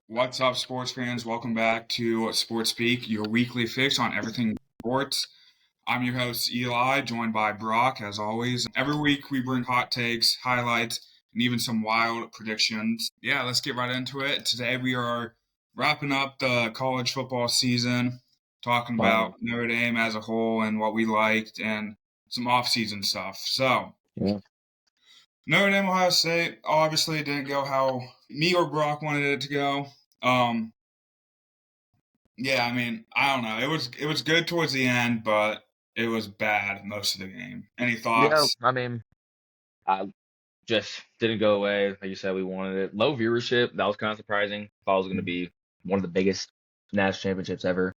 What's up, sports fans? Welcome back to Sports Speak, your weekly fix on everything sports. I'm your host, Eli, joined by Brock, as always. Every week, we bring hot takes, highlights, and even some wild predictions. Yeah, let's get right into it. Today, we are wrapping up the college football season, talking about Finally. Notre Dame as a whole and what we liked, and some off-season stuff. So, Yeah. Notre Dame, Ohio State obviously didn't go how me or Brock wanted it to go. Um, Yeah, I mean, I don't know. It was good towards the end, but it was bad most of the game. Any Yeah, thoughts? I mean, I just didn't go away. Like you said, we wanted it. Low viewership, that was kind of surprising. Thought it was going to be one of the biggest national championships ever.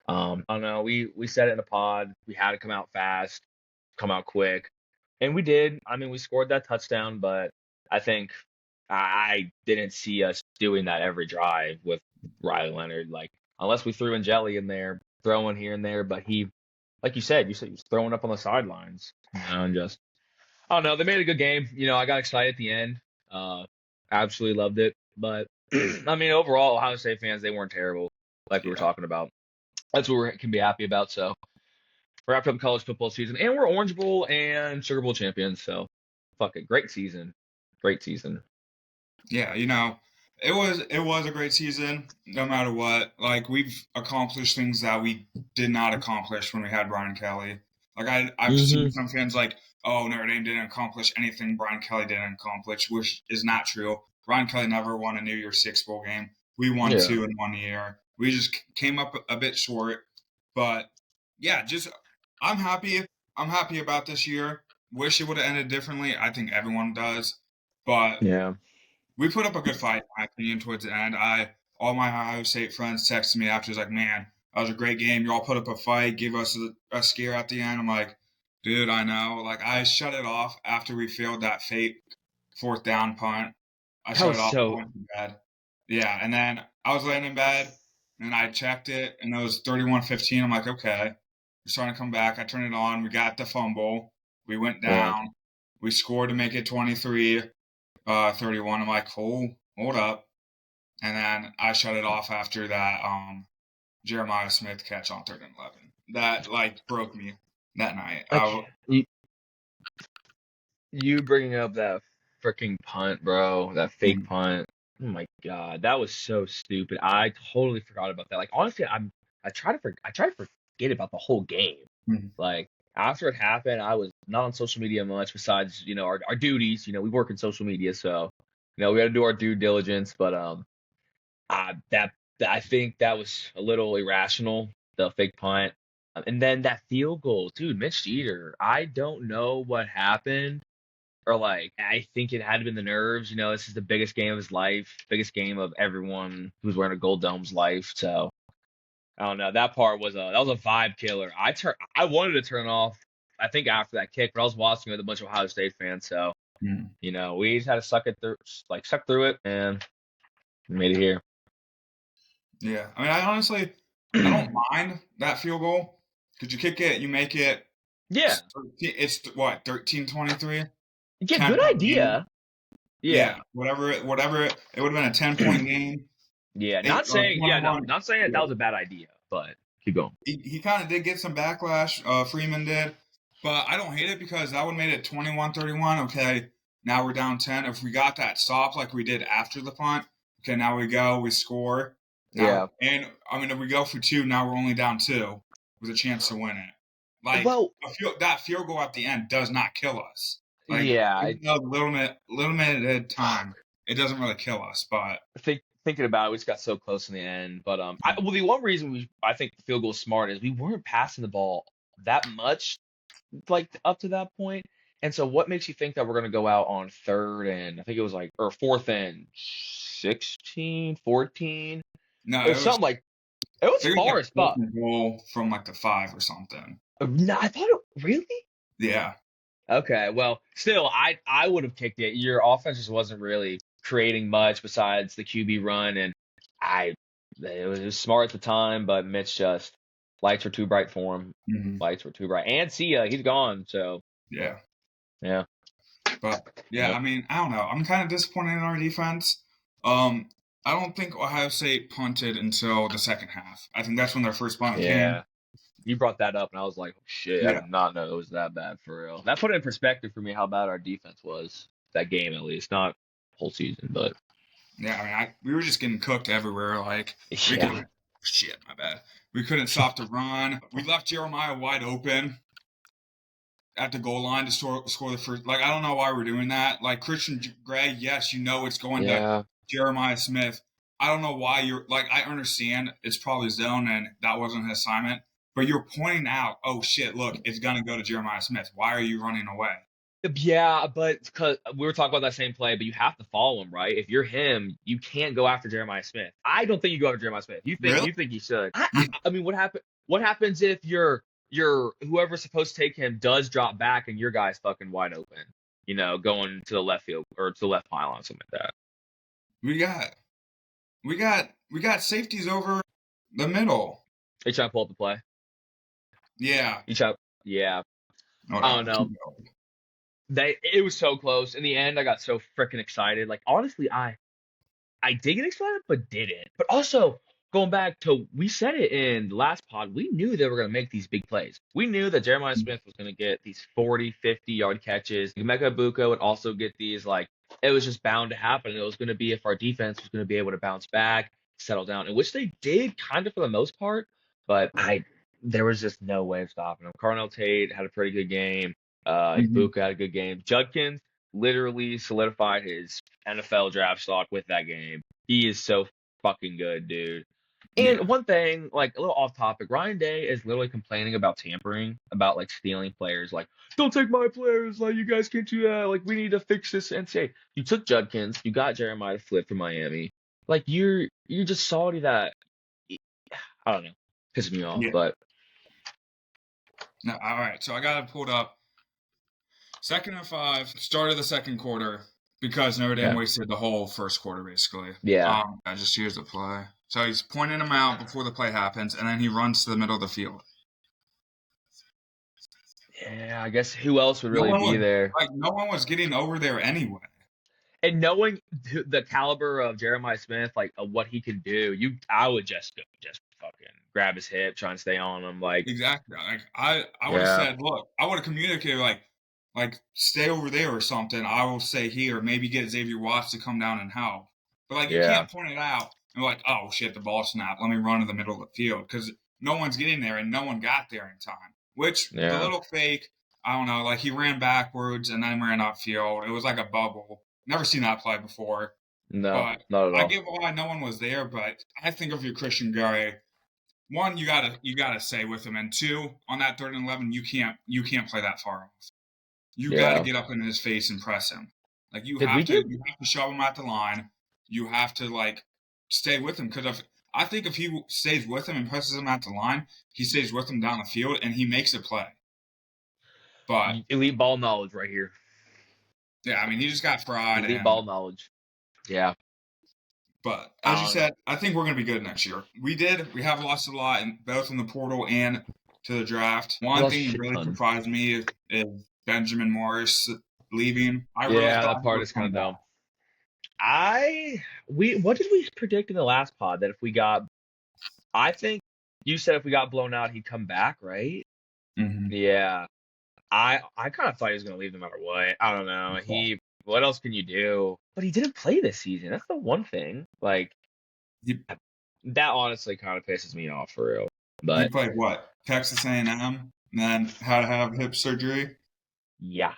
I don't know. We said it in the pod. We had to come out fast, come out quick, and we did. I mean, we scored that touchdown, but I think I didn't see us doing that every drive with Riley Leonard. Like, unless we threw in Jelly in there, throwing here and there, but he, like you said he was throwing up on the sidelines, and just I don't know. They made a good game. I got excited at the end. Uh, Absolutely loved it. But I mean, overall, Ohio State fans, they weren't terrible, like we were Yeah, talking about. That's what we can be happy about. So wrapped up the college football season, and we're Orange Bowl and Sugar Bowl champions. So fuck it, great season, great season. yeah. It was a great season, no matter what. Like we've accomplished things that we did not accomplish when we had Brian Kelly. Like I've seen Hmm. some fans like, oh, Notre Dame didn't accomplish anything Brian Kelly didn't accomplish, which is not true. Brian Kelly never won a New Year's Six bowl game. We won Yeah. two in 1 year. We just came up a bit short, but yeah, just I'm happy. I'm happy about this year. Wish it would have ended differently. I think everyone does, but Yeah. we put up a good fight, in my opinion, towards the end. All my Ohio State friends texted me after, was like, man, that was a great game. You all put up a fight, give us a scare at the end. I'm like, dude, I know. Like, I shut it off after we failed that fake fourth down punt. I That shut was it off. I so. went to bed. Yeah, and then I was laying in bed, and I checked it, and it was 31-15. I'm like, okay, we're starting to come back. I turned it on. We got the fumble. We went Yeah. down. We scored to make it 23. 31. I'm like, hold up. And then I shut it off after that Jeremiah Smith catch on 3rd and 11. That like broke me that night. Like you bringing up that freaking punt, bro, that fake Mhm. punt. Oh my God, that was so stupid. I totally forgot about that. Like honestly, I try to forget about the whole game. Mhm. Like after it happened, I was not on social media much besides, our duties. We work in social media, so we got to do our due diligence. But that I think that was a little irrational, the fake punt. And then that field goal, dude, Mitch Jeter. I don't know what happened, or like I think it had been the nerves. This is the biggest game of his life, biggest game of everyone who's wearing a gold dome's life. So I don't know. That part was a vibe killer. I wanted to turn off. I think after that kick, but I was watching with a bunch of Ohio State fans. So Mhm. we just had to suck through it, and we made it here. Yeah. I mean, I don't mind that field goal because you kick it, you make it. Yeah, It's what 13-23, yeah, good 10-point game. idea. Yeah, Yeah, it would have been a 10-point game. yeah. Eight Not or saying, yeah, no, 21. not saying that Yeah. was a bad idea, but keep going. He kind of did get some backlash. Freeman did, but I don't hate it because that would have made it 21-31. Okay, now we're down 10. If we got that stop like we did after the punt, okay, now we score. Now, Yeah. and I mean, if we go for two, now we're only down two with a chance to win it. Like Well, that field goal at the end does not kill us. Like yeah. even though limited time, it doesn't really kill us. But Thinking about it, we just got so close in the end. But well, the one reason I think the field goal is smart is we weren't passing the ball that much, like up to that point. And so, what makes you think that we're going to go out on third and I think it was like or fourth and 16, 14? no, It was something like it was it was far like as fourth fuck. and goal from like the 5 or something. No, I thought it really. Yeah. Okay, well, still, I would have kicked it. Your offense just wasn't really creating much besides the QB run, and I it was smart at the time, but Mitch just lights were too bright for him. Mhm. Lights were too bright, and see ya, he's gone. So Yeah. yeah, But yeah, yeah, I mean, I don't know. I'm kind of disappointed in our defense. Um, I don't think Ohio State punted until the second half. I think that's when their first punt Yeah. came. You brought that up, and I was like, oh, shit, I Yeah. did not know it was that bad for real. That put it in perspective for me how bad our defense was that game, at least. Not whole season, but Yeah, I mean, we were just getting cooked everywhere. Like, we yeah. couldn't. Shit, my bad. We couldn't stop the run. We left Jeremiah wide open at the goal line to score the first. Like, I don't know why we're doing that. Like, Christian Gray, yes, it's going to Yeah. Jeremiah Smith. I don't know why you're like. I understand it's probably zone and that wasn't his assignment, but you're pointing out, oh shit, look, it's gonna go to Jeremiah Smith. Why are you running away? Yeah, but because we were talking about that same play, but you have to follow him, right? If you're him, you can't go after Jeremiah Smith. I don't think you go after Jeremiah Smith. Really? You think you should. I mean, what happens if your whoever's supposed to take him does drop back and your guy's fucking wide open? You know, going to the left field or to the left pylon, something like that. We got safeties over the middle. They try to pull up the play. Yeah. Yeah. No, I don't know. It was so close. In the end, I got so freaking excited. Like, honestly, I did get excited, but didn't. But also, going back to, we said it in the last pod, we knew they were going to make these big plays. We knew that Jeremiah Smith was going to get these 40, 50-yard catches. Emeka Egbuka would also get these, like, it was just bound to happen. It was going to be if our defense was going to be able to bounce back, settle down, in which they did kind of for the most part. But there was just no way of stopping them. Carnell Tate had a pretty good game. Egbuka had a good game. Judkins literally solidified his NFL draft stock with that game. He is so fucking good, dude. And one thing, like a little off topic, Ryan Day is literally complaining about tampering, about like stealing players. Like, don't take my players. Like, you guys can't do that. Like, we need to fix this NCAA. You took Judkins. You got Jeremiah to flip from Miami. Like, you're just salty that. I don't know, pisses me off. But no, all right. So I got it pulled up. 2nd and 5, start of the second quarter, because Notre Dame wasted the whole first quarter, basically. Yeah. Just here's the play. So he's pointing him out before the play happens, and then he runs to the middle of the field. Yeah, I guess who else would really be there? Like, no one was getting over there anyway. And knowing the caliber of Jeremiah Smith, like what he can do, I would just fucking grab his hip, try and stay on him. Like, exactly. Like I would have said, look, I would have communicated like stay over there or something. I will stay here. Maybe get Xavier Watts to come down and help. But like you can't point it out and like, oh shit, the ball snapped. Let me run to the middle of the field because no one's getting there and no one got there in time. Which the little fake, I don't know, like he ran backwards and then ran upfield. It was like a bubble. Never seen that play before. No, but not at all. I get why no one was there, but I think if you're Christian Gary, one, you gotta stay with him, and two, on that 3rd and 11, you can't play that far off. You gotta get up in his face and press him. Like you have to shove him at the line. You have to like stay with him because I think if he stays with him and presses him at the line, he stays with him down the field and he makes a play. But elite ball knowledge right here. Yeah, I mean he just got fried. Elite ball knowledge. Yeah. But as you said, I think we're going to be good next year. We have lost a lot, both in the portal and to the draft. One thing that really surprised me is Benjamin Morris leaving. That part is kind of dumb. What did we predict in the last pod that if we got? I think you said if we got blown out, he'd come back, right? Mm-hmm. Yeah. I kind of thought he was going to leave no matter what. I don't know. What else can you do? But he didn't play this season. That's the one thing. Like, that honestly kind of pisses me off for real. But he played what? Texas A&M, and then had to have hip surgery. Yeah.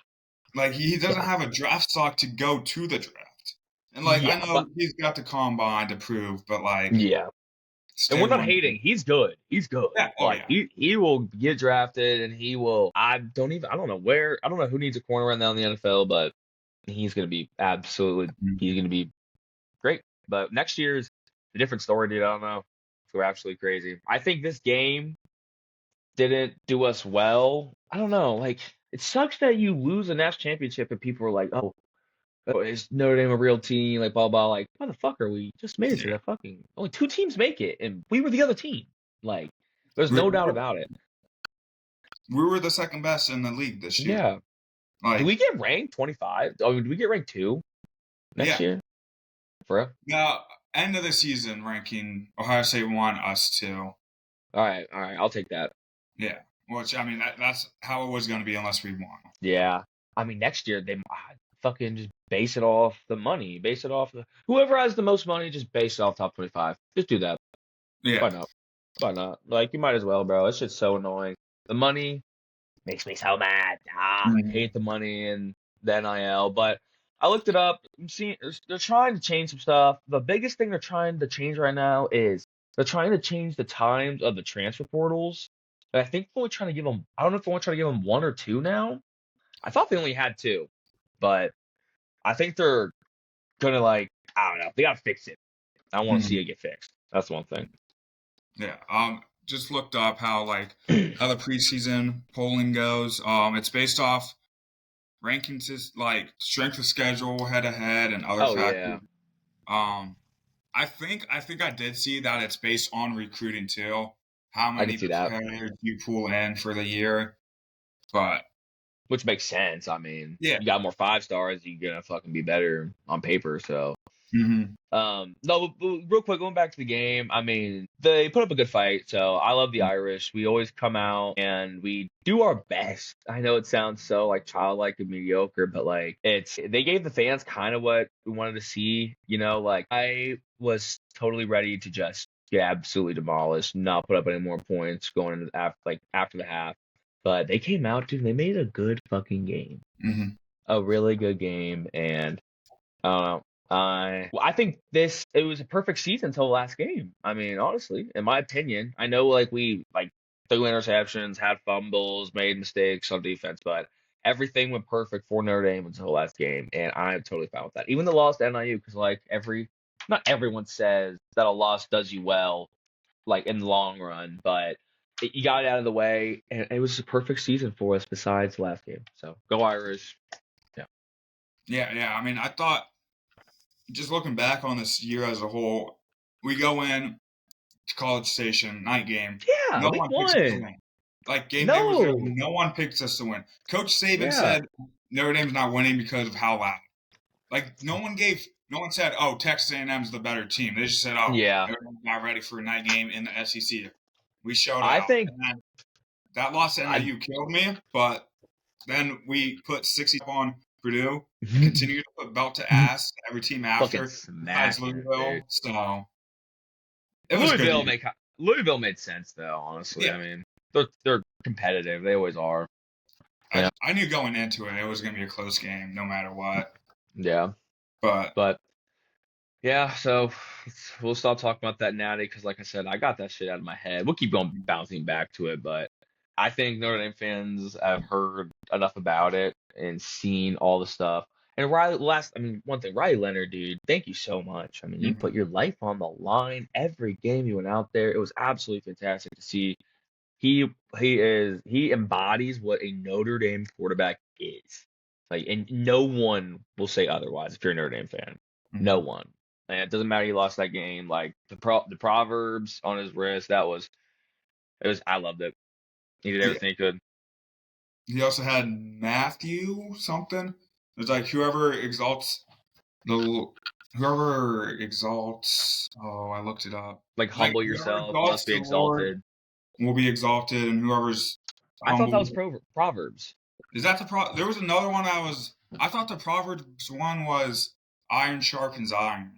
Like he doesn't have a draft stock to go to the draft, and like I know he's got the combine to prove, but like and we're not hating. He's good. He's good. Yeah. He will get drafted, and he will. I don't know who needs a corner right now in the NFL, but he's going to be absolutely. He's going to be great. But next year's a different story, dude. I don't know. We're absolutely crazy. I think this game didn't do us well. I don't know. Like, it sucks that you lose a national championship and people are like, oh, is Notre Dame a real team? Like, blah, blah. Like, motherfucker, we just made it to that fucking. Only 2 teams make it, and we were the other team. Like, there's no doubt about it. We were the second best in the league this year. Yeah. Like, did we get ranked 25? Oh, did we get ranked 2 next year? For real? No, end of the season ranking Ohio State 1, us 2. All right, I'll take that. Yeah. Which, I mean, that's how it was going to be unless we won. Yeah. I mean, next year they fucking just base it off the money. Base it off whoever has the most money. Just base it off top 25. Just do that. Yeah. Why not? Why not? Like, you might as well, bro. It's just so annoying. The money makes me so mad. Hate the money and the NIL. But I looked it up. I'm seeing they're trying to change some stuff. The biggest thing they're trying to change right now is they're trying to change the times of the transfer portals. And I think they're only trying to give them. I don't know if they want to try to give them 1 or 2 now. I thought they only had 2, but I think they're gonna I don't know. They gotta fix it. I want to see it get fixed. That's one thing. Yeah. Just looked up how the preseason polling goes. It's based off rankings, like strength of schedule, head to head, and other factors. Yeah. I think I did see that it's based on recruiting too. How many players you pull in for the year, but which makes sense. I mean, yeah, you got more 5 stars, you're gonna fucking be better on paper. So, no, but real quick, going back to the game. I mean, they put up a good fight. So I love the Irish. We always come out and we do our best. I know it sounds so childlike and mediocre, but they gave the fans kind of what we wanted to see. I was totally ready to just get absolutely demolished, not put up any more points going into after the half. But they came out, dude, and they made a good fucking game. A really good game. And I don't know. I think it was a perfect season until the last game. I mean, honestly, in my opinion, I know we threw interceptions, had fumbles, made mistakes on defense, but everything went perfect for Notre Dame until the last game, and I'm totally fine with that. Even the loss to NIU, because not everyone says that a loss does you well, in the long run, but you got it out of the way, and it was a perfect season for us besides the last game. So go Irish. Yeah. I mean, I thought, just looking back on this year as a whole, we go in to College Station, night game. Yeah, no we one won. Picks us to win. Game day was over. No one picks us to win. Coach Saban said Notre Dame's not winning because of how loud. No one said, oh, Texas A&M's the better team. They just said, oh, Notre Dame's not ready for a night game in the SEC. We showed out. I think that loss to NIU killed me, but then we put 60 on Purdue, continue to put belt to ass every team after, besides Louisville. So it was Louisville made sense though, honestly. Yeah. I mean, they're competitive. They always are. I knew going into it was going to be a close game, no matter what. Yeah. But yeah, so we'll stop talking about that natty because, like I said, I got that shit out of my head. We'll keep bouncing back to it, but I think Notre Dame fans have heard enough about it and seen all the stuff. And one thing, Riley Leonard, dude, thank you so much. I mean, you put your life on the line every game you went out there. It was absolutely fantastic to see. He embodies what a Notre Dame quarterback is. And no one will say otherwise if you're a Notre Dame fan. No one. And it doesn't matter he lost that game. The proverbs on his wrist, I loved it. He did everything he could. He also had Matthew something. It's whoever exalts. Oh, I looked it up. Humble yourself, must be exalted. Will be exalted, and whoever's humble. I thought that was Proverbs. Is that there was another one I thought the Proverbs one was iron sharpens iron.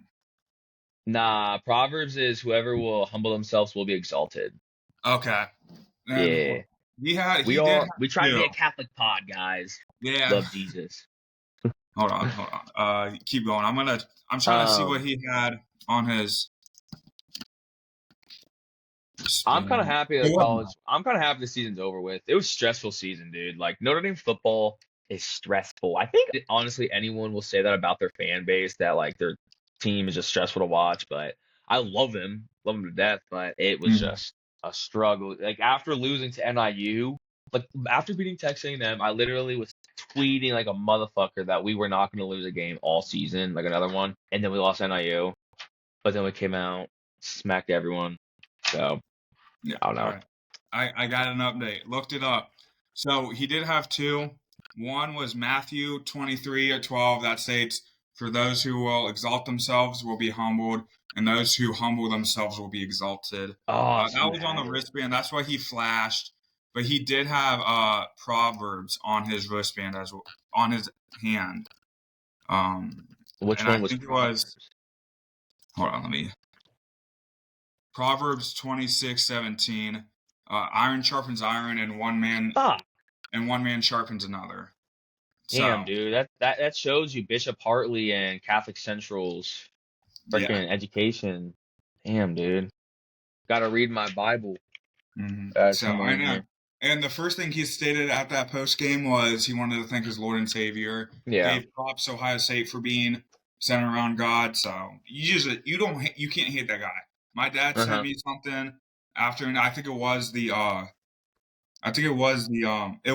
Nah, Proverbs is whoever will humble themselves will be exalted. Okay. And yeah. We try to be a Catholic pod, guys. Yeah. Love Jesus. Hold on. Keep going. I'm trying to see what he had on his. I'm kind of happy that I'm kind of happy the season's over with. It was a stressful season, dude. Notre Dame football is stressful. I think honestly anyone will say that about their fan base, that their team is just stressful to watch. But I love them to death. But it was just a struggle. After losing to NIU, after beating Texas A&M, I literally was tweeting like a motherfucker that we were not going to lose a game all season, another one. And then we lost NIU. But then we came out, smacked everyone. So, yeah, I don't know. Right. I got an update. Looked it up. So he did have 2. One was Matthew 23 or 12. That states For those who will exalt themselves will be humbled, and those who humble themselves will be exalted. Oh, so That you was on the had it. wristband. That's why he flashed. But he did have Proverbs on his wristband as well, on his hand. Which And I one was think it was. Proverbs? Hold on, let me. Proverbs 26:17. Iron sharpens iron, and Ah, one man sharpens another. damn, So dude. That shows you Bishop Hartley and Catholic Central's yeah. freaking education. Damn, dude. Gotta read my Bible. So Come I on know. here. And the first thing he stated at that post game was he wanted to thank his Lord and Savior. Yeah. Gave props to Ohio State for being centered around God. So you can't hate that guy. My dad sent Uh-huh. me something after, and I think it was it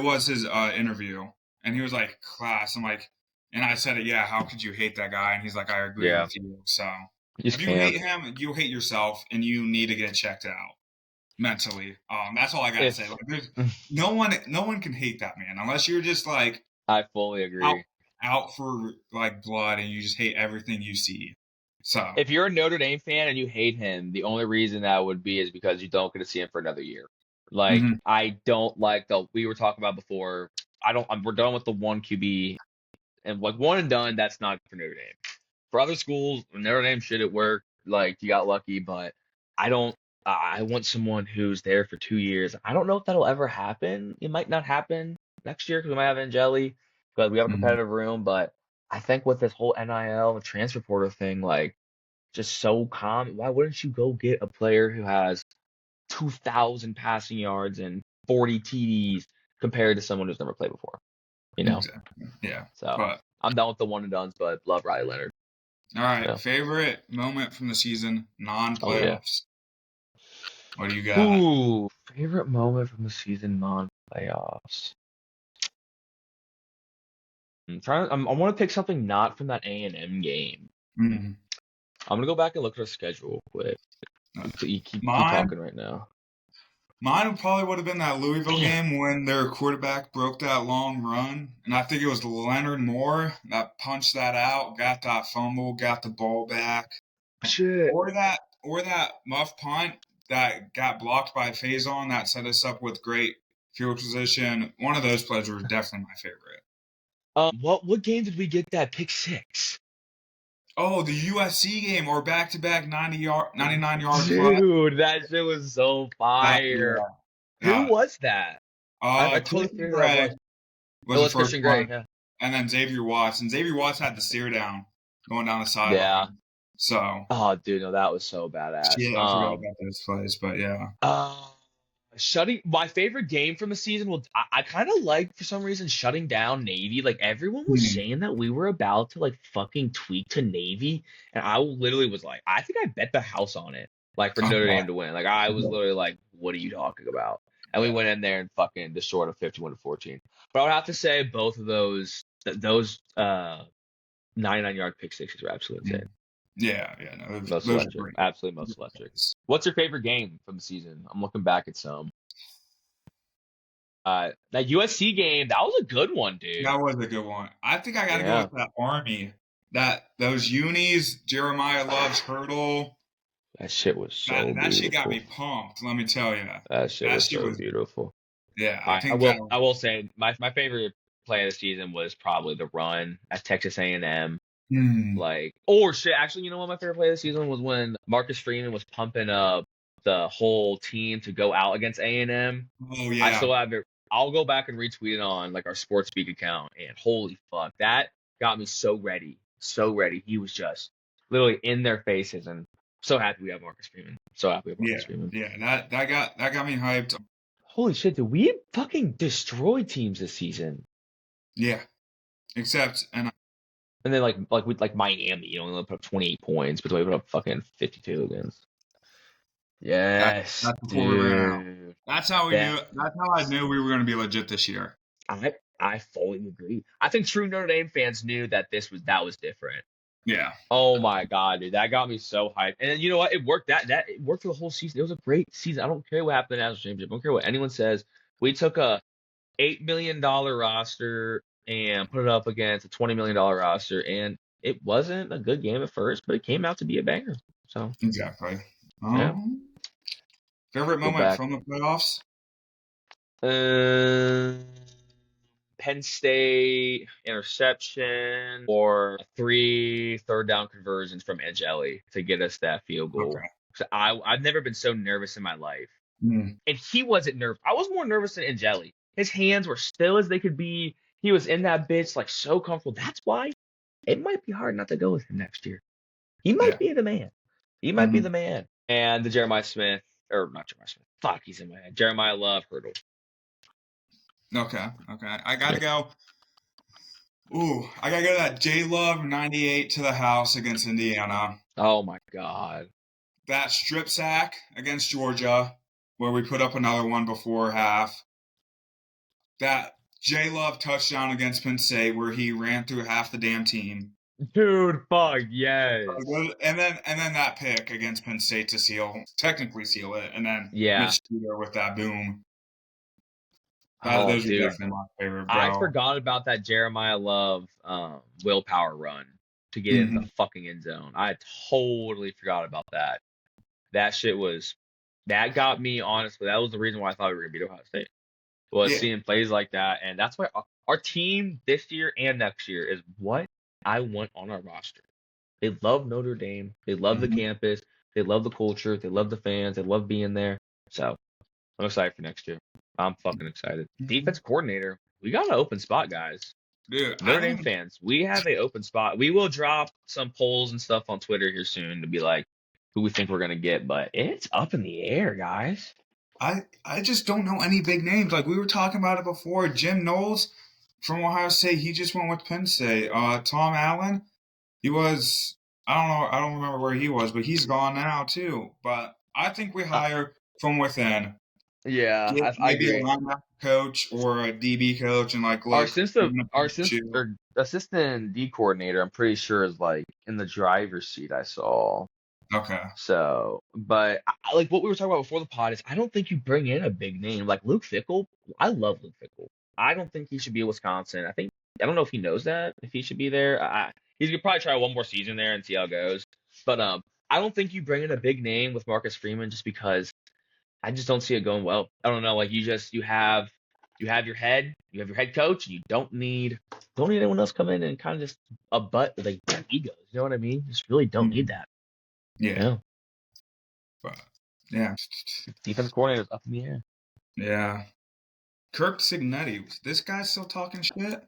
was his interview, and he was like, "Class." I'm like, and I said it. Yeah, how could you hate that guy? And he's like, "I agree Yeah. with you." So You just if you can't. hate him, you hate yourself, and you need to get checked out mentally. That's all I gotta say. If Like, there's no one can hate that man unless you're just like I fully out agree. out for like blood and you just hate everything you see. So If you're a Notre Dame fan and you hate him, the only reason that would be is because you don't get to see him for another year. Like, mhm, I don't like we were talking about before. We're done with the one QB and like one and done. That's not for Notre Dame. For other schools, Notre Dame shit at work. Like, you got lucky, but I don't. I want someone who's there for 2 years. I don't know if that'll ever happen. It might not happen next year because we might have Angeli because we have a mhm. competitive room. But I think with this whole NIL and transfer portal thing, like, just so calm. Why wouldn't you go get a player who has 2,000 passing yards and 40 TDs compared to someone who's never played before? You know. Exactly. Yeah. So But I'm done with the one and dones, but love Riley Leonard. all right, Yeah. favorite moment from the season, Oh yeah. non-playoffs. What do you got? Ooh, favorite moment from the season non-playoffs. I want to pick something not from that A&M game. Mhm. I'm gonna go back and look at our schedule real quick. You keep Mine, talking right now. mine probably would have been that Louisville Damn. game when their quarterback broke that long run, and I think it was Leonard Moore that punched that out, got that fumble, got the ball back, Shit. or that muff punt that got blocked by Faison that set us up with great field position. One of those plays were definitely my favorite. What game did we get that pick six? Oh, the USC game or back-to-back 99-yard play. Dude, that shit was so fire. Yeah. Who Yeah. was that? I totally Christian forget who that Gray was. was It the was first Christian Gray. one, Yeah. and then Xavier Watts. And Xavier Watts had the stare down going down the Yeah. sideline. So, Oh, dude, no, that was so badass. shit, I forgot about those plays, but yeah. Uh, shutting my favorite game from the season was I kind of like for some reason shutting down Navy. Like, everyone was Hmm. saying that we were about to like fucking tweak to Navy, and I literally was like, I think I bet the house on it, like for Notre Dame to win. Like, I was literally like, what are you talking about? And we Yeah. went in there and fucking destroyed a 51-14. But I would have to say both of those 99-yard pick sixes were absolutely insane. Yeah, no, Most those are electric. great. Absolutely most electric. What's your favorite game from the season? I'm looking back at some. That USC game, that was a good one, dude. That was a good one. I think I got to go Yeah, with that Army. Those unis, Jeremiah Love's hurdle. that shit was so That shit got beautiful. me pumped. Let me tell you, That shit that was shit so was. beautiful. Yeah, I I think that. will I will say my favorite play of the season was probably the run at Texas A&M. Hmm. Like, or shit, actually, you know what my favorite play of the season was when Marcus Freeman was pumping up the whole team to go out against A&M. Oh I yeah, still have it. I'll go back and retweet it on like our Sports Speak account, and holy fuck, that got me so ready, so ready. He was just literally in their faces, and so happy we have Marcus Freeman. So happy we have yeah, Marcus Freeman. yeah. That got me hyped. Holy shit, dude, we fucking destroyed teams this season. Yeah, except and And then like Miami, you know, only put up 28 points, but we put up fucking 52 against. Yes, that's before we ran out. dude. That's how we That knew. That's how I knew we were going to be legit this year. I fully agree. I think true Notre Dame fans knew that that was different. Yeah. Oh my god, dude, that got me so hyped. And then, you know what? It worked. That it worked for the whole season. It was a great season. I don't care what happened in the national championship. I don't care what anyone says. We took a $8 million roster and put it up against a $20 million roster, and it wasn't a good game at first, but it came out to be a banger. So Exactly. yeah, Favorite go moment back. from the playoffs? Uh, Penn State interception or 3 third down conversions from Edge Ellie to get us that field goal. Okay. So I've never been so nervous in my life. Mm, And he wasn't nervous. I was more nervous than Angeli. His hands were still as they could be. He was in that bitch like so comfortable. That's why it might be hard not to go with him next year. He might yeah. be the man. He might be Hmm. the man. And the Jeremiah Smith, or not Jeremiah Smith. Fuck, he's in my head. Jeremiah Love hurdle. Okay. I gotta Yeah. go. Ooh, I gotta go to that J Love 98 to the house against Indiana. Oh my God. That strip sack against Georgia, where we put up another one before half. That J Love touchdown against Penn State, where he ran through half the damn team. Dude, fuck, yes. And then that pick against Penn State to technically seal it, and then Yeah. Mitch Tudor with that boom. Oh, Those are dude. definitely my favorite, I bro. forgot about that Jeremiah Love willpower run to get into the Hmm. fucking end zone. I totally forgot about that. That got me honestly. That was the reason why I thought we were gonna beat Ohio State. Was Yeah. seeing plays like that, and that's why our team this year and next year is what I want on our roster. They love Notre Dame. They love the Hmm. campus. They love the culture. They love the fans. They love being there. So I'm excited for next year. I'm fucking excited. Hmm. Defense coordinator. We got an open spot, guys. Dude, I Notre Dame think fans, we have a open spot. We will drop some polls and stuff on Twitter here soon to be like who we think we're gonna get, but it's up in the air, guys. I just don't know any big names. Like we were talking about it before. Jim Knowles from Ohio State, he just went with Penn State. Tom Allen, he was I don't remember where he was, but he's gone now too. But I think we Uh, hire from within. yeah, Get I maybe a agree. linebacker coach or a DB coach and like Our look, we're assistant, gonna our put assistant, you. or assistant D coordinator, I'm pretty sure is like in the driver's seat. I saw. Okay. So, but like what we were talking about before the pod is, I don't think you bring in a big name like Luke Fickle. I love Luke Fickle. I don't think he should be at Wisconsin. I don't know if he knows that if he should be there. He's gonna probably try one more season there and see how it goes. But I don't think you bring in a big name with Marcus Freeman just because I just don't see it going well. I don't know. Like you have your head coach, and you don't need anyone else come in and kind of just a butt with like egos. You know what I mean? Just really don't need Mhm. that. Yeah. Yeah. But yeah. Defense coordinator's up in the air. Yeah. Kirk Signetti. This guy's still talking shit?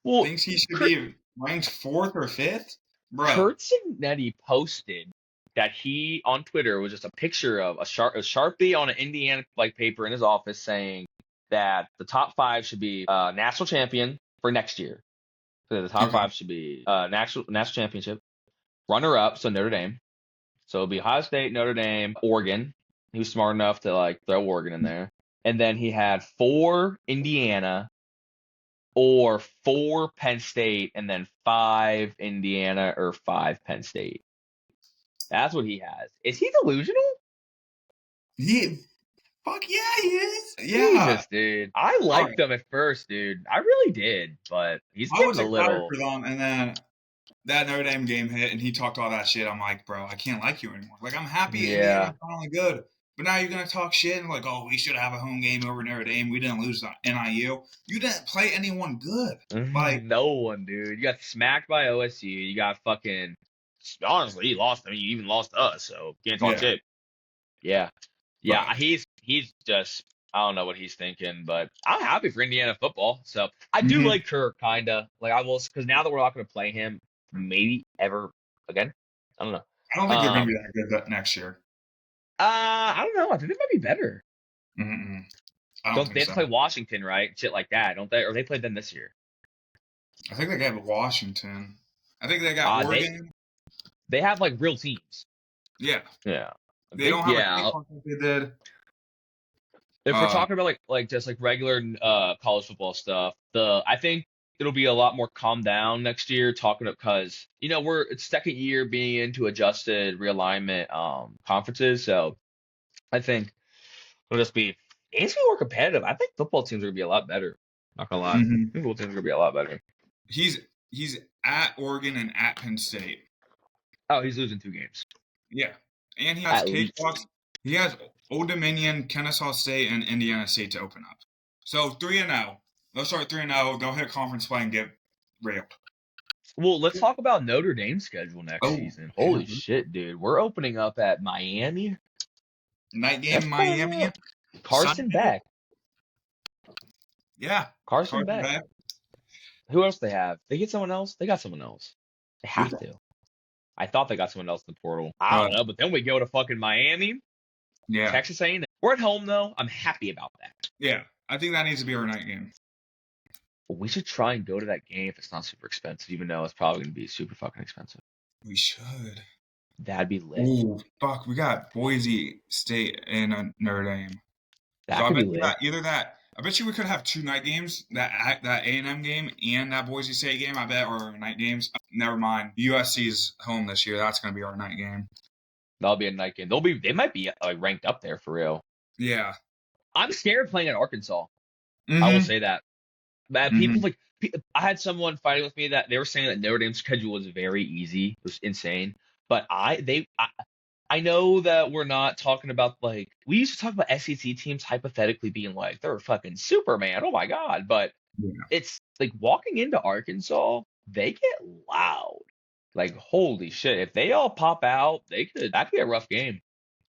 Well, Thinks he should Kurt, be ranked fourth or fifth? Bro. Kurt Signetti posted that he on Twitter was just a picture of a Sharpie on an Indiana like paper in his office saying that the top five should be national champion for next year. So the top Okay. five should be national championship, runner up, so Notre Dame. So it'll be Ohio State, Notre Dame, Oregon. He was smart enough to like throw Oregon in there. And then he had 4 Indiana or 4 Penn State and then 5 Indiana or 5 Penn State. That's what he has. Is he delusional? He fuck yeah, he is. Yeah. Jesus, dude. I All liked right. him at first, dude. I really did, but he's I getting was a excited little. for them, and then that Notre Dame game hit, and he talked all that shit. I'm like, bro, I can't like you anymore. Like, I'm happy Yeah. Indiana's finally good, but now you're gonna talk shit and like, oh, we should have a home game over Notre Dame. We didn't lose to NIU. You didn't play anyone good. Like, No one, dude. You got smacked by OSU. You got fucking. Honestly, you lost. I mean, you even lost to us, so can't talk yeah, shit. Yeah. but Yeah, he's just I don't know what he's thinking, but I'm happy for Indiana football. So I do mhm. like Kirk kinda. Like I will because now that we're not gonna play him maybe ever again. I don't know. I don't think they're gonna Um be that good next year. I don't know. I think they might be better. Mm-mm. I don't Don't they think have to so. play Washington, right? Shit like that, don't they? Or they played them this year. I think they got Washington. I think they got They Oregon. they have like real teams. Yeah, Yeah. I they think don't have a yeah. team like they did. If we're Uh, talking about like just like regular college football stuff, I think it'll be a lot more calm down next year talking because it's second year being into adjusted realignment conferences, so I think it'll just be it's gonna be more competitive. I think football teams are gonna be a lot better. Not gonna lie. I mhm. think football teams are gonna be a lot better. He's at Oregon and at Penn State. Oh, he's losing 2 games. Yeah. And he has At least. Cakewalks. He has Old Dominion, Kennesaw State, and Indiana State to open up. So 3-0. They'll start 3-0. They'll hit conference play and get railed. Well, let's talk about Notre Dame's schedule next season. Holy shit, dude. We're opening up at Miami. Night game, Miami. Carson Beck. Yeah. Carson Beck. Who else they have? They get someone else? They got someone else. They have to. I thought they got someone else in the portal. I don't know, but then we go to fucking Miami. Yeah. Texas A&M. We're at home, though. I'm happy about that. Yeah. I think that needs to be our night game. But we should try and go to that game if it's not super expensive, even though it's probably going to be super fucking expensive. We should. That'd be lit. Ooh, fuck. We got Boise State and Notre Dame. That could be lit. Either that. I bet you we could have 2 night games, that A&M game and that Boise State game, I bet, are night games. Never mind. USC's home this year. That's going to be our night game. That'll be a night game. They might be ranked up there for real. Yeah. I'm scared playing at Arkansas. Mm-hmm. I will say that. People I had someone fighting with me that they were saying that Notre Dame's schedule was very easy. It was insane. But I know that we're not talking about, like, we used to talk about SEC teams hypothetically being like, they're fucking Superman. Oh my God. But it's like walking into Arkansas, they get loud. Like, holy shit. If they all pop out, that could be a rough game.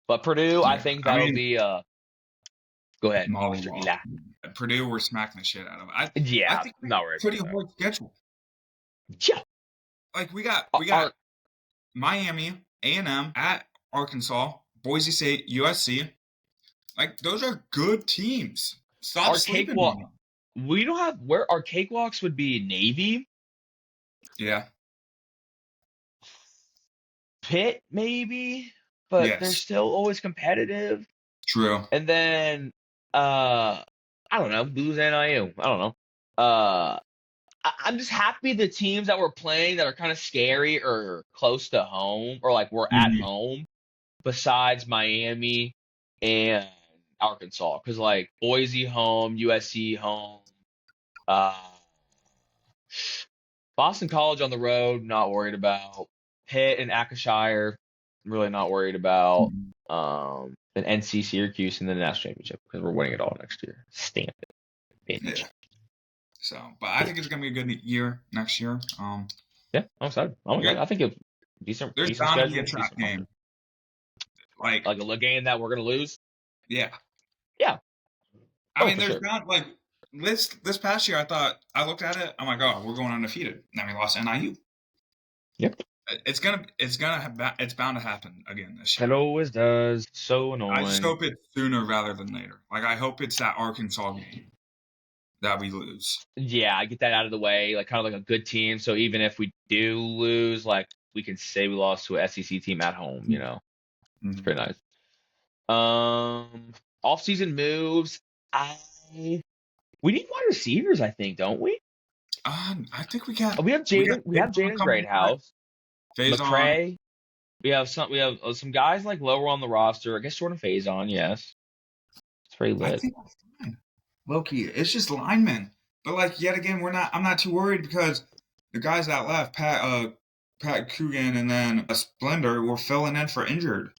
But Purdue, I think that'll be go ahead. Purdue, we're smacking the shit out of it. I think not worried. Pretty hard schedule. Yeah. Like we got Miami, A&M, at Arkansas, Boise State, USC. Like those are good teams. Stop sleeping on them. We don't have where our cakewalks would be Navy. Yeah. Pitt maybe, but they're still always competitive. True. And then I don't know, lose NIU. I don't know. I'm just happy the teams that we're playing that are kind of scary or close to home or like we're at home, besides Miami and Arkansas, because like Boise home, USC home, Boston College on the road, not worried about. Pitt and Akashire, really not worried about. And NC Syracuse in the national championship because we're winning it all next year. Stamp it. Bitch. Yeah. So, but I think it's gonna be a good year next year. Yeah, I'm excited. I think it's decent. There's decent bound to schedule, be a trap game. Like a game that we're gonna lose. Yeah. Yeah. I mean, there's bound like this past year. I looked at it. I'm like, oh, we're going undefeated. Then we lost NIU. Yep. It's bound to happen again this year. It always does. So annoying. I just hope it's sooner rather than later. Like I hope it's that Arkansas game that we lose. Yeah, I get that out of the way. Like kind of like a good team. So even if we do lose, like we can say we lost to an SEC team at home. You know, it's pretty nice. Off-season moves. We need wide receivers. I think, don't we? I think we got. We have Jaden. We have Jaden Greathouse. McCray. We have some guys like lower on the roster. I guess Jordan Faison, yes. It's pretty lit. I think that's fine. Low-key, it's just linemen. But like yet again, I'm not too worried because the guys that left, Pat Coogan and then Splendor, were filling in for injured.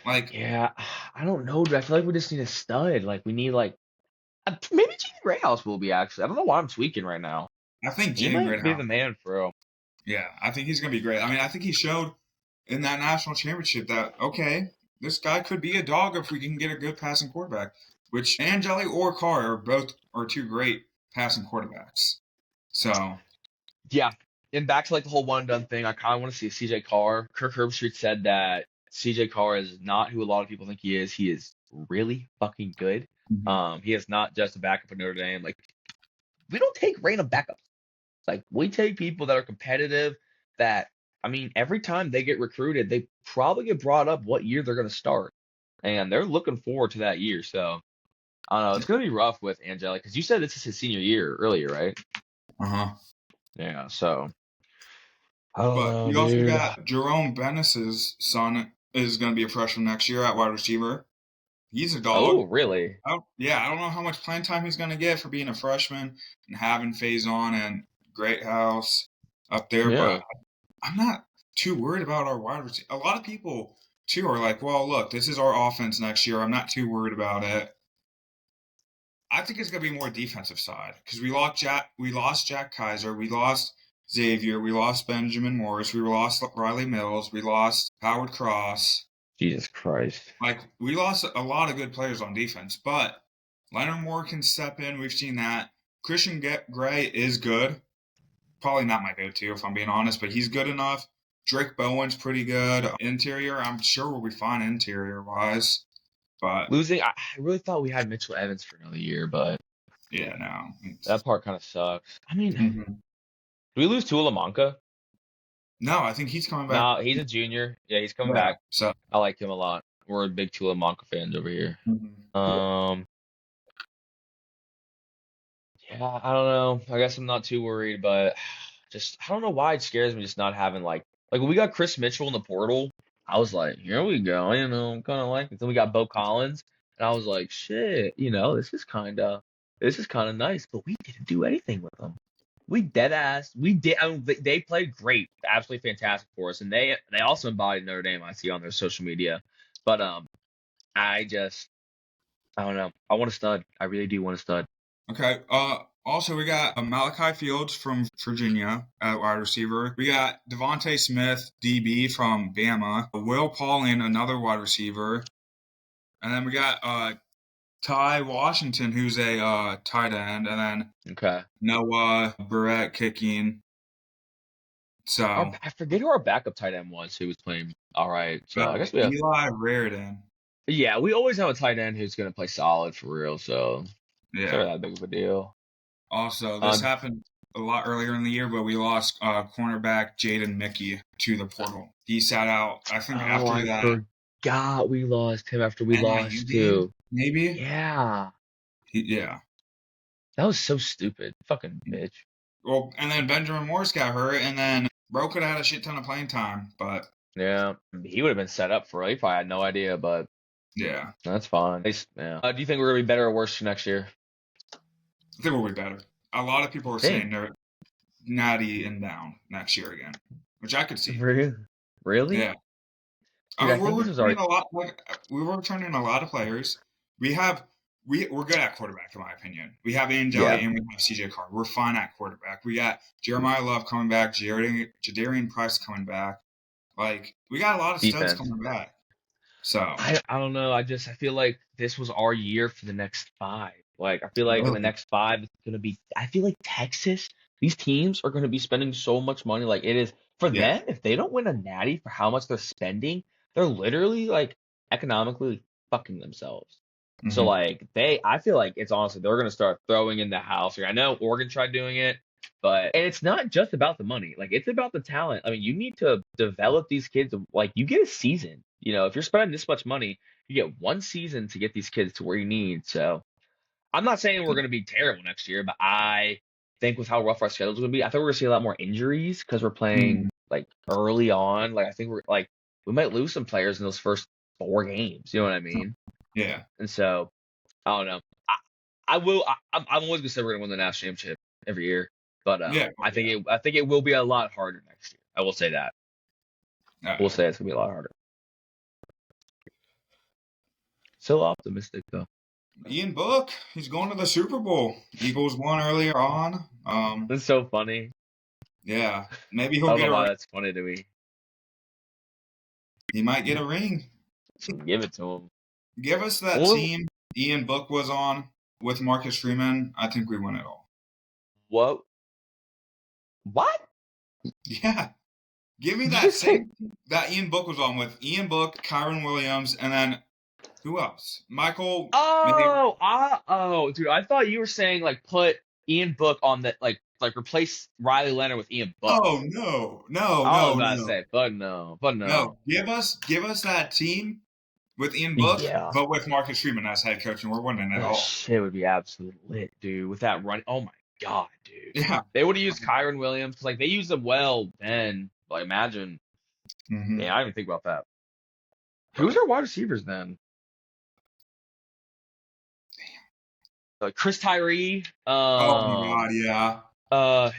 Like yeah, I don't know, dude. I feel like we just need a stud. Like we need maybe Jaden Greathouse will be actually. I don't know why I'm tweaking right now. I think Jaden might be the man for real. Yeah, I think he's going to be great. I mean, I think he showed in that national championship that, okay, this guy could be a dog if we can get a good passing quarterback, which Angeli or Carr are 2 great passing quarterbacks. So. Yeah, and back to like the whole one-and-done thing, I kind of want to see CJ Carr. Kirk Herbstreit said that CJ Carr is not who a lot of people think he is. He is really fucking good. Mm-hmm. He is not just a backup at Notre Dame. Like, we don't take random backups. Like, we take people that are competitive that, I mean, every time they get recruited, they probably get brought up what year they're going to start. And they're looking forward to that year. So, I don't know. It's going to be rough with Angeli because you said this is his senior year earlier, right? Uh-huh. Yeah, so. But you also got Jerome Bennis's son is going to be a freshman next year at wide receiver. He's a dog. Oh, really? I don't know how much playing time he's going to get for being a freshman and having Faison and Greathouse. up there, Yeah. but I'm not too worried about our wide receiver. A lot of people too are like, well, look, this is our offense next year. I'm not too worried about it. I think it's going to be more defensive side because we lost Jack Kaiser, we lost Xavier, we lost Benjamin Morris, we lost Riley Mills, we lost Howard Cross. Jesus Christ. Like, we lost a lot of good players on defense, but Leonard Moore can step in. We've seen that. Christian Gray is good. Probably not my go-to, if I'm being honest, but he's good enough. Drake Bowen's pretty good. Interior, I'm sure we'll be fine interior-wise. But I really thought we had Mitchell Evans for another year, but yeah, no. that part kind of sucks. I mean, Mhm. do we lose Tualamanka? No, I think he's coming back. No, he's a junior. Yeah, he's coming back. So I like him a lot. We're big Tualamanka fans over here. Yeah, I don't know. I guess I'm not too worried, but just I don't know why it scares me just not having like when we got Chris Mitchell in the portal, I was like, here we go, I'm kind of like it. Then we got Bo Collins, and I was like, shit, this is kind of nice, but we didn't do anything with them. We dead ass. We did. I mean, they played great, absolutely fantastic for us, and they also embodied Notre Dame. I see on their social media, but I don't know. I want a stud. I really do want a stud. Okay. Also, we got Malachi Fields from Virginia at wide receiver. We got Devontae Smith, DB from Bama. Will Pauling, another wide receiver. And then we got Ty Washington, who's a tight end. And then Noah Barrett kicking. So I forget who our backup tight end was who was playing all right. So I guess we have Eli Raridan. Yeah, we always have a tight end who's going to play solid for real. So yeah, it's not that big of a deal. Also, this happened a lot earlier in the year, but we lost cornerback Jaden Mickey to the portal. He sat out, I think, after that. I forgot we lost him after we lost too. Maybe? Yeah. Yeah. That was so stupid. Fucking bitch. Well, and then Benjamin Morris got hurt, and then Bro could have had a shit ton of playing time, but. Yeah, he would have been set up for it. He probably had no idea, but. Yeah. That's fine. Yeah. Do you think we're going to be better or worse for next year? I think we'll be better. A lot of people are saying they're natty and down next year again, which I could see. Really? Yeah. We're returning a lot of players. We're good at quarterback, in my opinion. We have Angeli and we have CJ Carr. We're fine at quarterback. We got Jeremiah Love coming back, Jadarian Price coming back. Like, we got a lot of studs coming back. So I don't know. I feel like this was our year for the next 5. Like, I feel like in the next 5, it's going to be, I feel like Texas, these teams are going to be spending so much money. Like, it is for them, if they don't win a natty for how much they're spending, they're literally like economically fucking themselves. Mm-hmm. So like I feel like it's honestly, they're going to start throwing in the house. I know Oregon tried doing it, and it's not just about the money. Like, it's about the talent. I mean, you need to develop these kids. Like, you get a season. If you're spending this much money, you get one season to get these kids to where you need. So I'm not saying we're going to be terrible next year, but I think with how rough our schedule is going to be, I think we're going to see a lot more injuries because we're playing like early on. Like, I think we might lose some players in those first 4 games. You know what I mean? Yeah. And so I don't know. I'm always going to say we're going to win the national championship every year, but I think it will be a lot harder next year. I will say that. We'll say it's going to be a lot harder. So optimistic though. Ian Book, he's going to the Super Bowl. Eagles won earlier on. That's so funny. Yeah, maybe he'll get a ring. That's funny to me. He might get a ring. Give it to him. Give us that team Ian Book was on with Marcus Freeman. I think we win it all. What? Yeah. Give me that same that Ian Book was on with Ian Book, Kyron Williams, and then who else? Michael. Dude, I thought you were saying like put Ian Book on the like replace Riley Leonard with Ian Book. Oh no. I was about to say, but no. No, give us that team with Ian Book, but with Marcus Freeman as head coach, and we're winning it all. Shit would be absolute lit, dude. With that run, oh my god, dude. Yeah, they would have used Kyron Williams because like they used him well then. Like imagine. Mm-hmm. Yeah, I didn't even think about that. Who's our wide receivers then? Chris Tyree. Oh my god, yeah.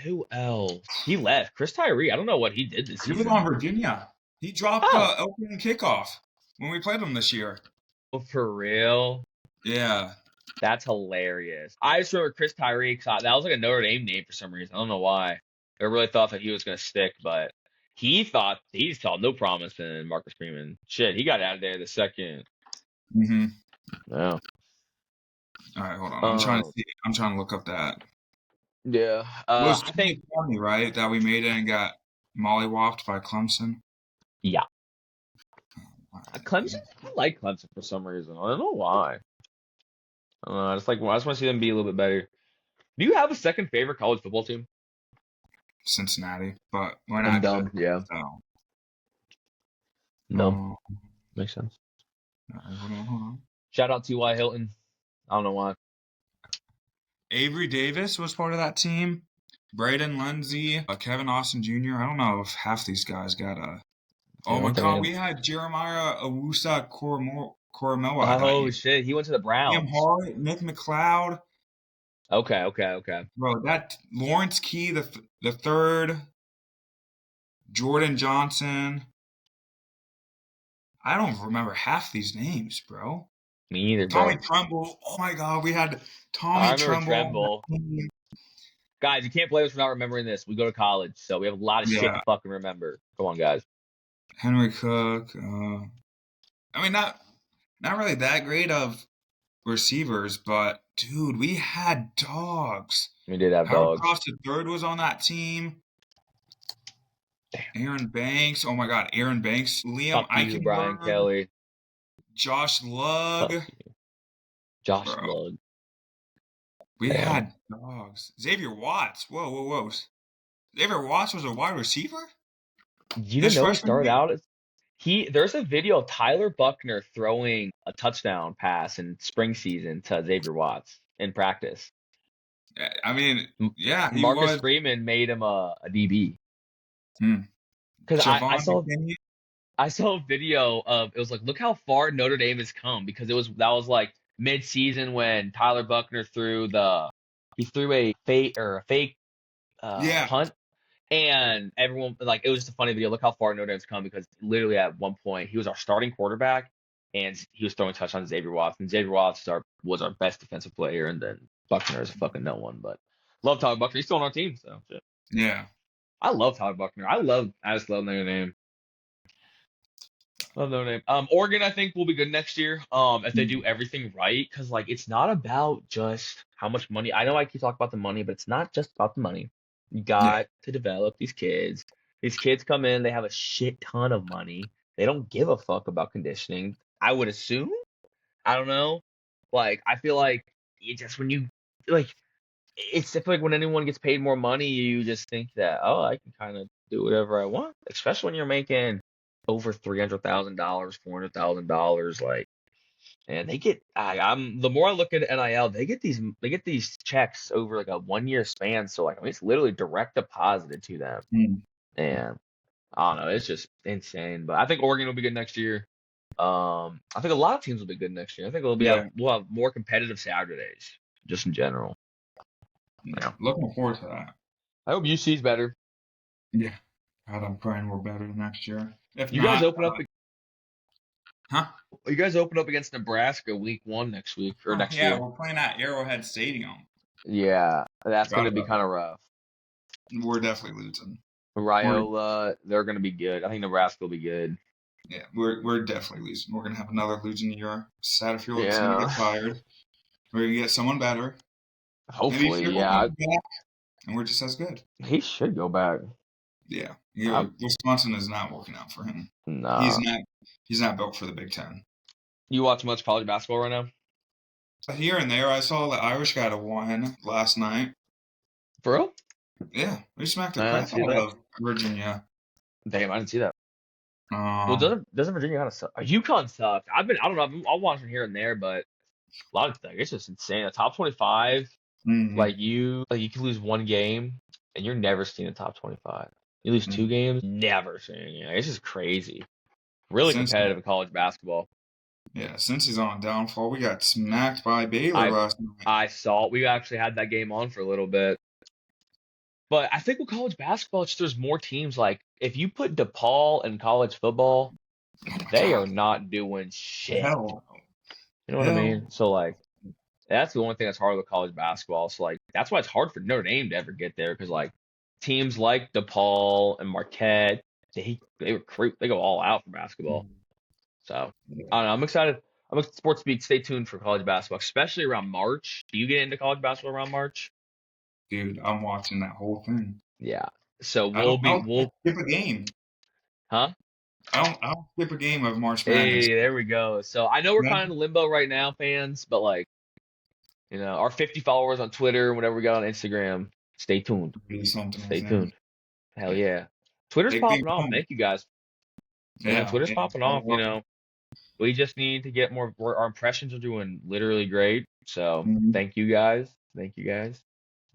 Who else? He left. Chris Tyree. I don't know what he did this He was season. on Virginia. He dropped Oh, the opening kickoff when we played him this year. for real? Yeah. That's hilarious. I just remember Chris Tyree. That was like a Notre Dame name for some reason. I don't know why. I really thought that he was gonna stick, but he saw no promise in Marcus Freeman. Shit, he got out of there the second. Mm-hmm. Yeah. All right, hold on. I'm trying to see. I'm trying to look up that. Yeah. It was I think 2020, right? That we made it and got mollywopped by Clemson. yeah. Clemson. I like Clemson for some reason. I don't know why. I just want to see them be a little bit better. Do you have a second favorite college football team? Cincinnati, but we're I'm not dumb. good. Yeah. So, Dumb. Makes sense. hold on. Shout out T.Y. Hilton. I don't know why. Avery Davis was part of that team. Braden Lindsey, Kevin Austin Jr. I don't know if half these guys got a. Oh my God, we had Jeremiah Owusa Koromoa that Oh year. shit, he went to the Browns. Liam Hart, Nick McLeod. Okay. Bro, that Lawrence Key the third, Jordan Johnson. I don't remember half these names, bro. Me either, Tommy bro. Tremble. Oh my God, we had Tommy I remember Tremble. Guys, you can't blame us for not remembering this. We go to college, so we have a lot of shit to fucking remember. Come on, guys. Henry Cook. I mean, not really that great of receivers, but dude, we had dogs. We did have Howard dogs. Cross the third was on that team. Aaron Banks. Oh my God, Aaron Banks. Liam Eichenberg. Brian Kelly. Josh Lugg. Josh Lugg. We had dogs. Xavier Watts. Whoa. Xavier Watts was a wide receiver? You didn't know he started out as there's a video of Tyler Buckner throwing a touchdown pass in spring season to Xavier Watts in practice. I mean, yeah, Marcus Freeman made him a DB. Because I saw a video of it was like, look how far Notre Dame has come, because that was like mid-season when Tyler Buckner threw a fake punt. And everyone, like, it was just a funny video. Look how far Notre Dame's come, because literally at one point he was our starting quarterback and he was throwing touchdowns to Xavier Watts. And Xavier Watts was our best defensive player. And then Buckner is fucking no one. But love Tyler Buckner. He's still on our team. So shit. Yeah. I love Tyler Buckner. I just love Notre Dame. Love Notre Dame. Oregon, I think, will be good next year. If they do everything right, because like it's not about just how much money. I know I keep talking about the money, but it's not just about the money. You got to develop these kids. These kids come in, they have a shit ton of money. They don't give a fuck about conditioning, I would assume. I don't know. Like, I feel like it's just like when anyone gets paid more money, you just think that, oh, I can kind of do whatever I want. Especially when you're making over $300,000, $400,000, like. And they get the more I look at NIL, they get these checks over like a 1 year span. So like, I mean, it's literally direct deposited to them. And I don't know, it's just insane. But I think Oregon will be good next year. I think a lot of teams will be good next year. I think we'll have more competitive Saturdays, just in general. Yeah. Looking forward to that. I hope UC's better. Yeah. God, I'm praying we're better next year. If you guys open up. Huh? You guys open up against Nebraska week 1 next week or next year. Yeah, we're playing at Arrowhead Stadium. Yeah, that's going to be kind of rough. We're definitely losing. Raiola, they're going to be good. I think Nebraska will be good. Yeah, we're definitely losing. We're going to have another losing year. Satterfield is going to get fired. We're going to get someone better. Hopefully, yeah. And we're just as good. He should go back. Yeah. Wisconsin is not working out for him. No. He's not built for the Big Ten. You watch much college basketball right now? Here and there. I saw the Irish got a win last night. For real? Yeah. We smacked the crap out of Virginia. Damn, I didn't see that. Well, doesn't Virginia kind of suck? UConn sucks. I don't know. I'll watch it here and there, but a lot of things. It's just insane. A top 25, like you can lose one game and you're never seeing a top 25. You lose 2 games, never seeing it. It's just crazy. Really competitive in college basketball. Yeah, since he's on downfall, we got smacked by Baylor last night. I saw. We actually had that game on for a little bit. But I think with college basketball, it's just there's more teams. Like if you put DePaul in college football, Oh my they are God. not doing shit. Hell. You know what I Hell. mean? So like that's the only thing that's hard with college basketball. So like that's why it's hard for Notre Dame to ever get there because like teams like DePaul and Marquette, they recruit, they go all out for basketball. So I don't know. I'm excited. I'm excited. Sports Speak. Stay tuned for college basketball, especially around March. Do you get into college basketball around March? Dude, I'm watching that whole thing. Yeah. So I don't we'll skip a game. huh? I don't skip a game of March Madness. Hey, there we go. So I know we're Yeah. kind of in limbo right now, fans, but like our 50 followers on Twitter, whatever we got on Instagram, stay tuned. Really something, I Stay think. tuned. Hell yeah. Twitter's Big popping off. fun. Thank you guys. Yeah. Twitter's Yeah. popping off. We just need to get more. Our impressions are doing literally great. So Mhm. thank you guys. Thank you guys.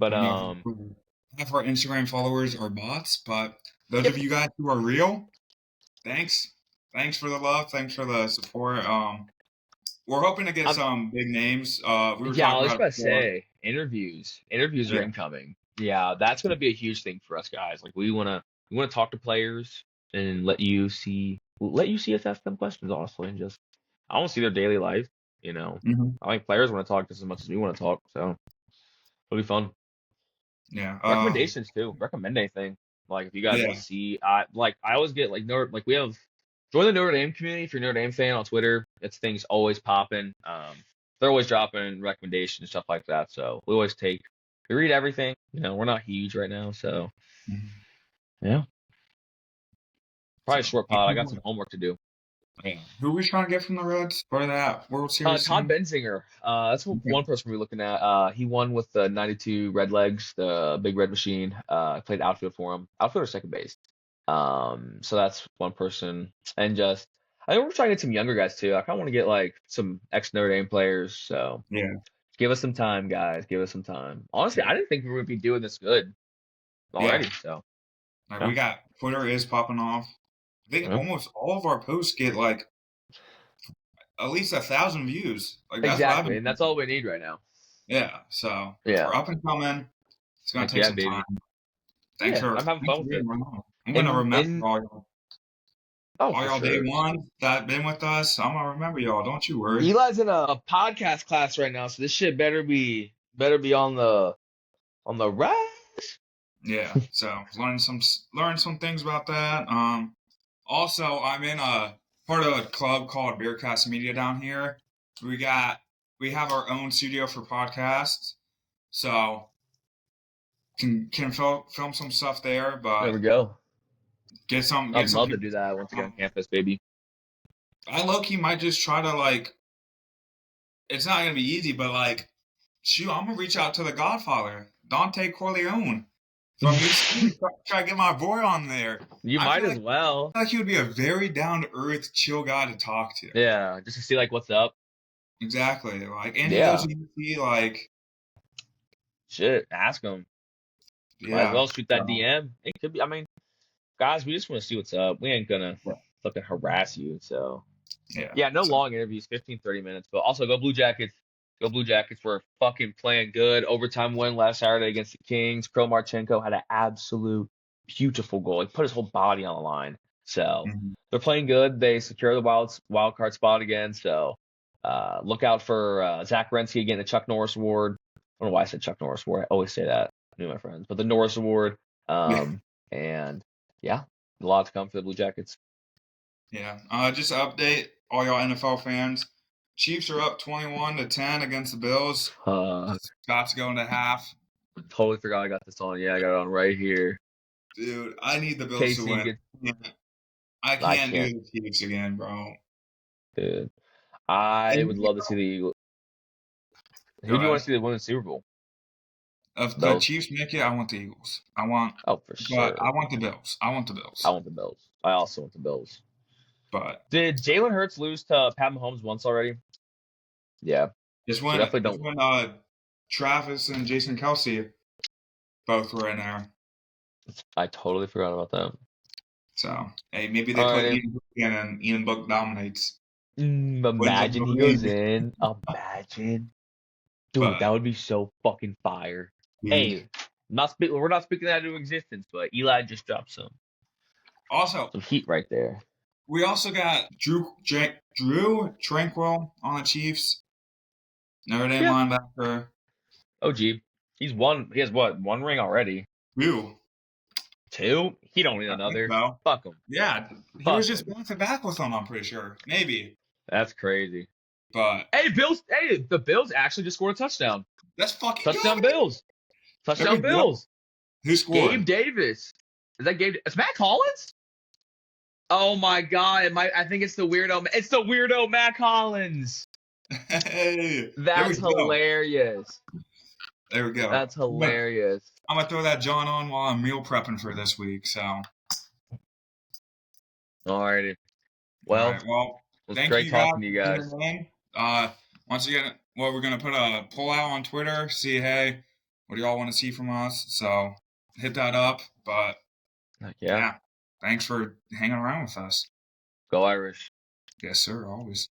But I know half our Instagram followers are bots, but those of you guys who are real, thanks. Thanks for the love. Thanks for the support. We're hoping to get some big names. We were yeah, I talking was about about it to before. say interviews. Interviews are Yeah. incoming. Yeah, that's gonna be a huge thing for us guys. Like we wanna talk to players and let you see us ask them questions honestly and just I want to see their daily life. Mhm. I think players want to talk just as much as we want to talk. So it'll be fun. Yeah. Recommendations too. Recommend anything. Like if you guys want Yeah. to see, I always get like we have join the Notre Dame community if you're a Notre Dame fan on Twitter. It's things always popping. They're always dropping recommendations and stuff like that. So we read everything. We're not huge right now, so Mhm. yeah. Probably a So, short pod. I got some homework to do. yeah. Who are we trying to get from the Reds for that World Series Todd team? Benzinger. That's Okay. one person we're looking at. He won with the '92 Red Legs, the big red machine. Played outfield for him, outfield or second base. So that's one person, and just I think we're trying to get some younger guys too. I kind of want to get like some ex Notre Dame players. So Yeah. give us some time, guys. Give us some time. Honestly, I didn't think we would be doing this good already. Yeah. So Like yeah. we got Twitter is popping off. I think Yeah. almost all of our posts get like at least 1,000 views. Like that's what I've Exactly, been. and that's all we need right now. Yeah. So Yeah. we're up and coming. It's gonna Heck take yeah, some baby. time. Thanks Yeah, for I'm having fun with being it. on. I'm gonna remember all For y'all day sure. ones that been with us. I'm gonna remember y'all. Don't you worry. Eli's in a podcast class right now, so this shit better be on the rise. Yeah. So learn some things about that. Also, I'm in a part of a club called Beercast Media down here. We have our own studio for podcasts, so can film some stuff there, There we but go. get some I'd love to people. do that once again on campus, baby. I low key might just try to like. It's not gonna be easy, but like, shoot, I'm gonna reach out to the Godfather, Dante Corleone, from UC. Try to get my boy on there. You I might feel as well. like he would be a very down to earth, chill guy to talk to. Yeah, just to see like what's up. Exactly. Like, and he Yeah. goes to UC, like, Shit, ask him. Might as yeah. well shoot that DM. It could be. I mean, guys, we just want to see what's up. We ain't gonna fucking harass you. So yeah, no So, long interviews, 15, 30 minutes. But also go Blue Jackets. Go Blue Jackets. We're fucking playing good. Overtime win last Saturday against the Kings. Kro Marchenko had an absolute beautiful goal. He put his whole body on the line. So mhm. they're playing good. They secure the wild card spot again. So look out for Zach Greinke getting the Chuck Norris Award. I don't know why I said Chuck Norris Award. I always say that, my friends. But the Norris Award. And yeah, a lot to come for the Blue Jackets. Yeah. Just to update all y'all NFL fans. Chiefs are up 21-10 against the Bills. Scott's going to half. Totally forgot I got this on. Yeah, I got it on right here. Dude, I need the Bills to win. I can't do the Chiefs again, bro. Dude, I would love to see the Eagles. Who do you want to see win the Super Bowl? If the Chiefs make it, I want the Eagles. For sure. I want the Bills. I want the Bills. I also want the Bills. But did Jalen Hurts lose to Pat Mahomes once already? Yeah. Just when Travis and Jason Kelce both were in there. I totally forgot about that. So, hey, maybe they put Ian Book in and Ian Book dominates. Imagine he goes in. Imagine. Dude, that would be so fucking fire. Dude. Hey, We're not speaking that into existence, but Eli just dropped Also, some heat right there. we also got Drew Tranquil on the Chiefs. Notre Dame linebacker. Oh, gee. He has what? One ring already. Two? He don't need I think another. so. Fuck him. Yeah, he Fuck was just him. back to back with them, I'm pretty sure. Maybe. That's crazy. But Hey, the Bills actually just scored a touchdown. that's fucking Touchdown good. Bills. There Touchdown we go. Bills. Who scored? Gabe Davis. Is that Gabe? It's Matt Collins? Oh my god! I think it's the weirdo. It's the weirdo Matt Collins. Hey, That's hilarious. There we go. That's hilarious. I'm gonna throw that John on while I'm meal prepping for this week. So. Alrighty. Well, Right, well, it was thank great you talking to you guys. Once again, well, we're gonna put a poll out on Twitter. See, hey, what do y'all want to see from us? So hit that up. But Yeah. thanks for hanging around with us. Go Irish. Yes, sir. Always.